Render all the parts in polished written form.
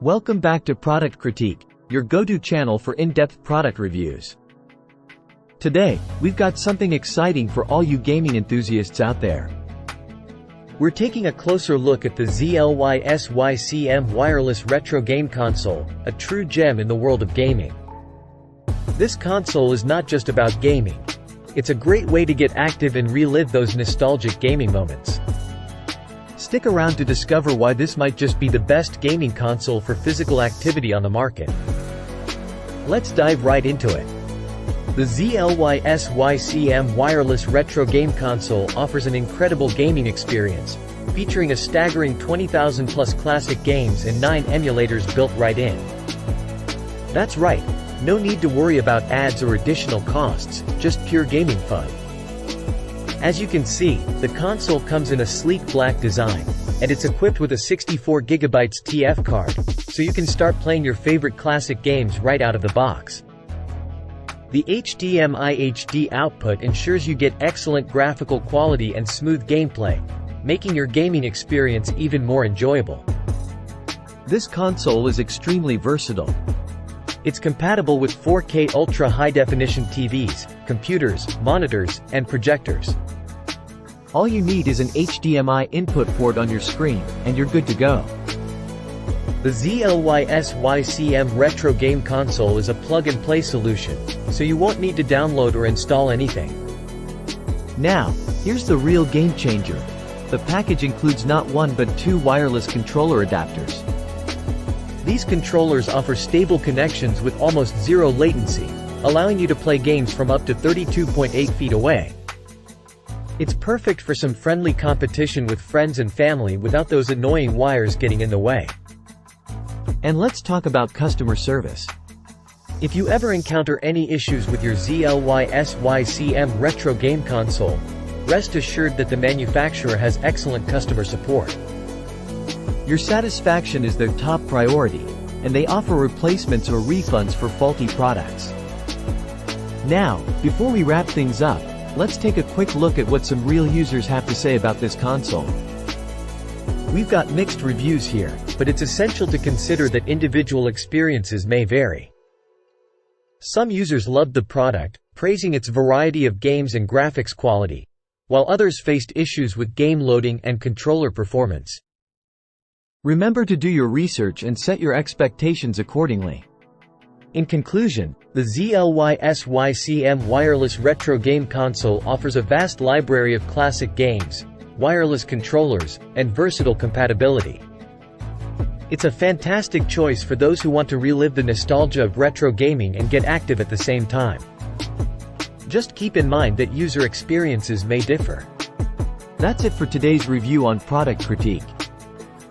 Welcome back to Product Critique, your go-to channel for in-depth product reviews. Today, we've got something exciting for all you gaming enthusiasts out there. We're taking a closer look at the ZLYSYCM wireless retro game console, a true gem in the world of gaming. This console is not just about gaming. It's a great way to get active and relive those nostalgic gaming moments. Stick around to discover why this might just be the best gaming console for physical activity on the market. Let's dive right into it. The ZLYSYCM wireless retro game console offers an incredible gaming experience, featuring a staggering 20,000 plus classic games and 9 emulators built right in. That's right, no need to worry about ads or additional costs, just pure gaming fun. As you can see, the console comes in a sleek black design, and it's equipped with a 64GB TF card, so you can start playing your favorite classic games right out of the box. The HDMI HD output ensures you get excellent graphical quality and smooth gameplay, making your gaming experience even more enjoyable. This console is extremely versatile. It's compatible with 4K ultra high-definition TVs, computers, monitors, and projectors. All you need is an HDMI input port on your screen, and you're good to go. The ZLYSYCM retro game console is a plug-and-play solution, so you won't need to download or install anything. Now, here's the real game changer. The package includes not one but 2 wireless controller adapters. These controllers offer stable connections with almost zero latency, allowing you to play games from up to 32.8 feet away. It's perfect for some friendly competition with friends and family without those annoying wires getting in the way. And let's talk about customer service. If you ever encounter any issues with your ZLYSYCM retro game console, rest assured that the manufacturer has excellent customer support. Your satisfaction is their top priority, and they offer replacements or refunds for faulty products. Now, before we wrap things up, let's take a quick look at what some real users have to say about this console. We've got mixed reviews here, but it's essential to consider that individual experiences may vary. Some users loved the product, praising its variety of games and graphics quality, while others faced issues with game loading and controller performance. Remember to do your research and set your expectations accordingly. In conclusion, the ZLYSYCM wireless retro game console offers a vast library of classic games, wireless controllers, and versatile compatibility. It's a fantastic choice for those who want to relive the nostalgia of retro gaming and get active at the same time. Just keep in mind that user experiences may differ. That's it for today's review on Product Critique.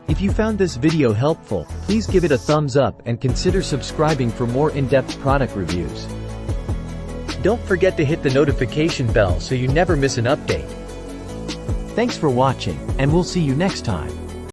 If you found this video helpful, please give it a thumbs up and consider subscribing for more in-depth product reviews. Don't forget to hit the notification bell so you never miss an update. Thanks for watching, and we'll see you next time.